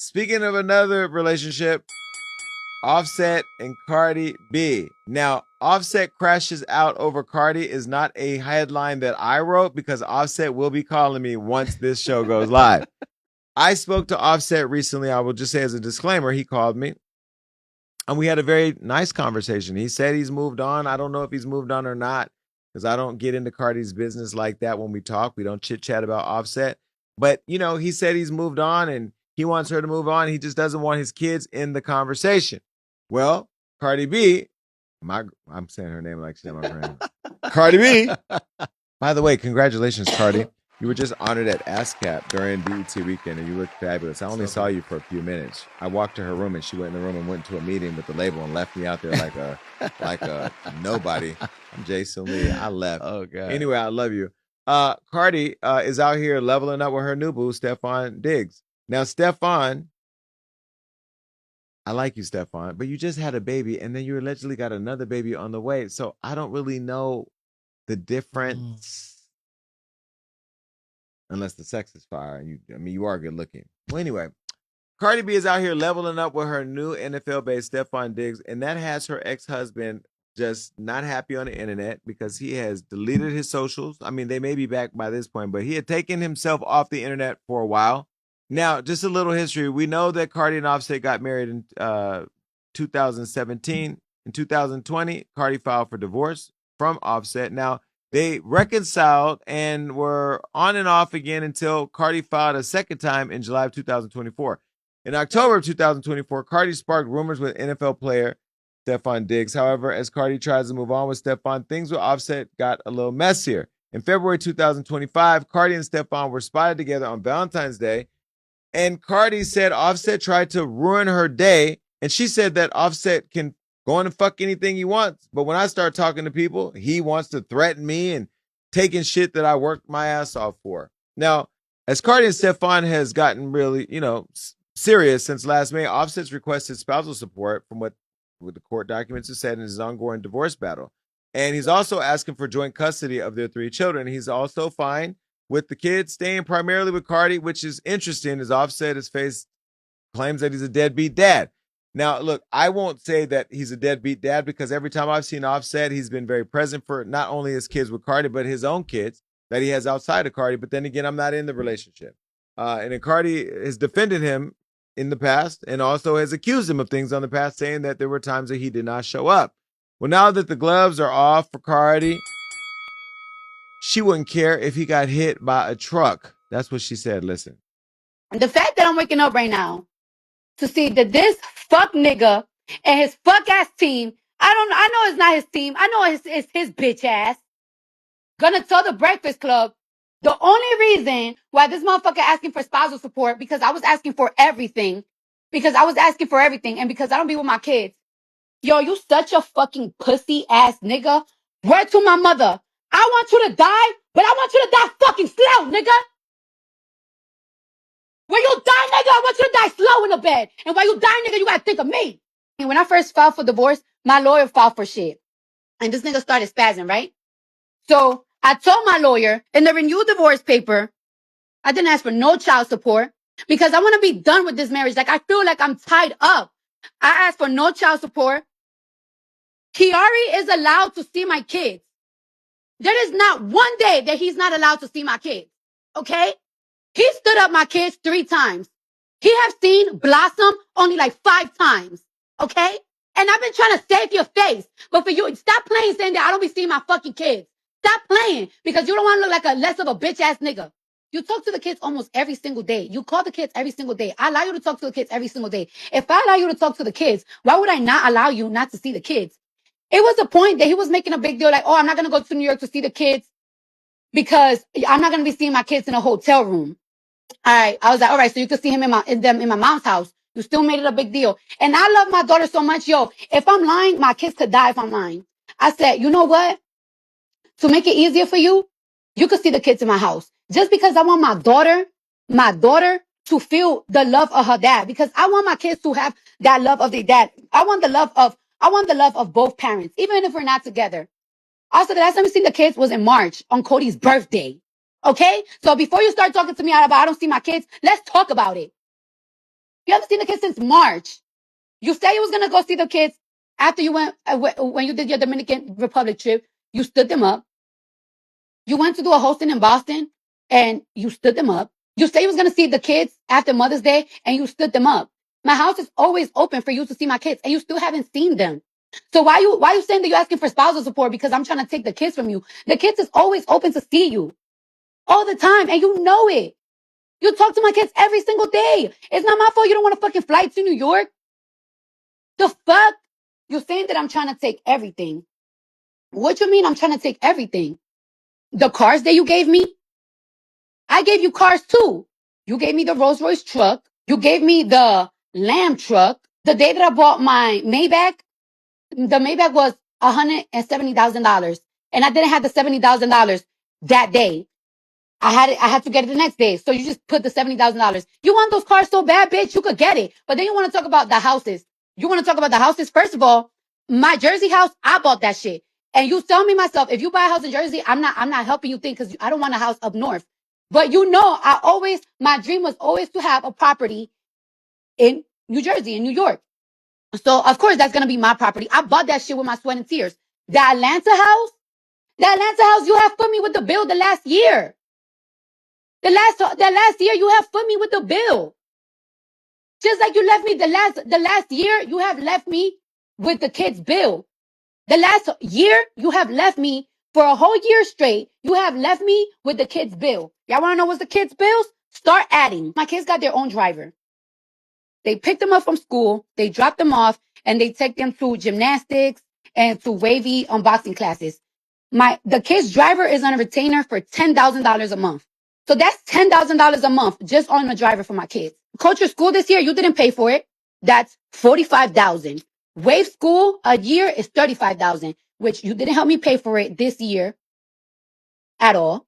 Speaking of another relationship, Offset and Cardi B. Now, Offset crashes out over Cardi is not a headline that I wrote because Offset will be calling me once this show goes live. I spoke to Offset recently. I will just say as a disclaimer, he called me and we had a very nice conversation. He said he's moved on. I don't know if he's moved on or not because I don't get into Cardi's business like that when we talk. We don't chit chat about Offset. But, you know, he said he's moved on and he wants her to move on. He just doesn't want his kids in the conversation. Well, Cardi B, I'm saying her name like she's my friend. Cardi B. By the way, congratulations, Cardi. You were just honored at ASCAP during BET weekend, and you looked fabulous. I only saw you for a few minutes. I walked to her room, and she went in the room and went to a meeting with the label and left me out there like a nobody. I'm Jason Lee. I left. Oh God. Anyway, I love you. Cardi is out here leveling up with her new boo, Stefon Diggs. Now, Stefon, I like you, Stefon, but you just had a baby, and then you allegedly got another baby on the way. So I don't really know the difference. Unless the sex is fire. And you are good looking. Well, anyway, Cardi B is out here leveling up with her new NFL-based Stefon Diggs, and that has her ex-husband just not happy on the internet because he has deleted his socials. I mean, they may be back by this point, but he had taken himself off the internet for a while. Now, just a little history. We know that Cardi and Offset got married in 2017. In 2020, Cardi filed for divorce from Offset. Now, they reconciled and were on and off again until Cardi filed a second time in July of 2024. In October of 2024, Cardi sparked rumors with NFL player Stefon Diggs. However, as Cardi tries to move on with Stefon, things with Offset got a little messier. In February 2025, Cardi and Stefon were spotted together on Valentine's Day, and Cardi said Offset tried to ruin her day, and she said that Offset can go on and fuck anything he wants. But when I start talking to people, he wants to threaten me and taking shit that I worked my ass off for. Now, as Cardi and Stefon has gotten really, serious since last May, Offset's requested spousal support from what the court documents have said in his ongoing divorce battle. And he's also asking for joint custody of their 3 children. He's also fine with the kids staying primarily with Cardi, which is interesting as Offset has faced claims that he's a deadbeat dad. Now, look, I won't say that he's a deadbeat dad because every time I've seen Offset, he's been very present for not only his kids with Cardi, but his own kids that he has outside of Cardi. But then again, I'm not in the relationship. And then Cardi has defended him in the past and also has accused him of things on the past, saying that there were times that he did not show up. Well, now that the gloves are off for Cardi, she wouldn't care if he got hit by a truck. That's what she said. Listen. The fact that I'm waking up right now to see that this fuck nigga and his fuck ass team, I know it's not his team. I know it's his bitch ass. Gonna tell the Breakfast Club the only reason why this motherfucker asking for spousal support because I was asking for everything. Because I was asking for everything and because I don't be with my kids. Yo, you such a fucking pussy ass nigga. Word to my mother. I want you to die, but I want you to die fucking slow, nigga. When you die, nigga, I want you to die slow in the bed. And while you die, nigga, you gotta think of me. And when I first filed for divorce, my lawyer filed for shit. And this nigga started spazzing, right? So I told my lawyer in the renewed divorce paper, I didn't ask for no child support because I want to be done with this marriage. Like, I feel like I'm tied up. I asked for no child support. Kiari is allowed to see my kids. There is not one day that he's not allowed to see my kids. Okay? He stood up my kids 3 times. He have seen Blossom only like 5 times. Okay? And I've been trying to save your face. But for you, stop playing saying that I don't be seeing my fucking kids. Stop playing because you don't want to look like a less of a bitch ass nigga. You talk to the kids almost every single day. You call the kids every single day. I allow you to talk to the kids every single day. If I allow you to talk to the kids, why would I not allow you not to see the kids? It was a point that he was making a big deal like, oh, I'm not going to go to New York to see the kids because I'm not going to be seeing my kids in a hotel room. All right. I was like, all right, so you could see him in my mom's house. You still made it a big deal. And I love my daughter so much. Yo, if I'm lying, my kids could die if I'm lying. I said, you know what? To make it easier for you, you could see the kids in my house. Just because I want my daughter to feel the love of her dad. Because I want my kids to have that love of their dad. I want the love of both parents, even if we're not together. Also, the last time we seen the kids was in March on Cody's birthday. Okay? So before you start talking to me about I don't see my kids, let's talk about it. You haven't seen the kids since March. You said you was gonna go see the kids after you went when you did your Dominican Republic trip. You stood them up. You went to do a hosting in Boston and you stood them up. You say you was gonna see the kids after Mother's Day and you stood them up. My house is always open for you to see my kids and you still haven't seen them. So why you saying that you're asking for spousal support because I'm trying to take the kids from you? The kids is always open to see you all the time and you know it. You talk to my kids every single day. It's not my fault you don't want a fucking flight to New York. The fuck? You're saying that I'm trying to take everything. What you mean I'm trying to take everything? The cars that you gave me? I gave you cars too. You gave me the Rolls Royce truck. You gave me the Lamb truck. The day that I bought my Maybach, the Maybach was $170,000. And I didn't have the $70,000 that day. I had to get it the next day. So you just put the $70,000. You want those cars so bad, bitch, you could get it. But then you want to talk about the houses. You want to talk about the houses? First of all, my Jersey house, I bought that shit. And you tell me myself, if you buy a house in Jersey, I'm not helping you think because I don't want a house up north. But you know, my dream was always to have a property in New Jersey, in New York. So of course that's going to be my property. I bought that shit with my sweat and tears. The Atlanta house, you have put me with the bill the last year. The last year you have put me with the bill. Just like you left me the last year, you have left me with the kids' bill. The last year, you have left me for a whole year straight. You have left me with the kids' bill. Y'all want to know what's the kids' bills? Start adding. My kids got their own driver. They pick them up from school, they drop them off, and they take them to gymnastics and to wavy unboxing classes. The kids' driver is on a retainer for $10,000 a month. So that's $10,000 a month just on a driver for my kids. Culture School this year, you didn't pay for it. That's $45,000. Wave School a year is $35,000, which you didn't help me pay for it this year at all.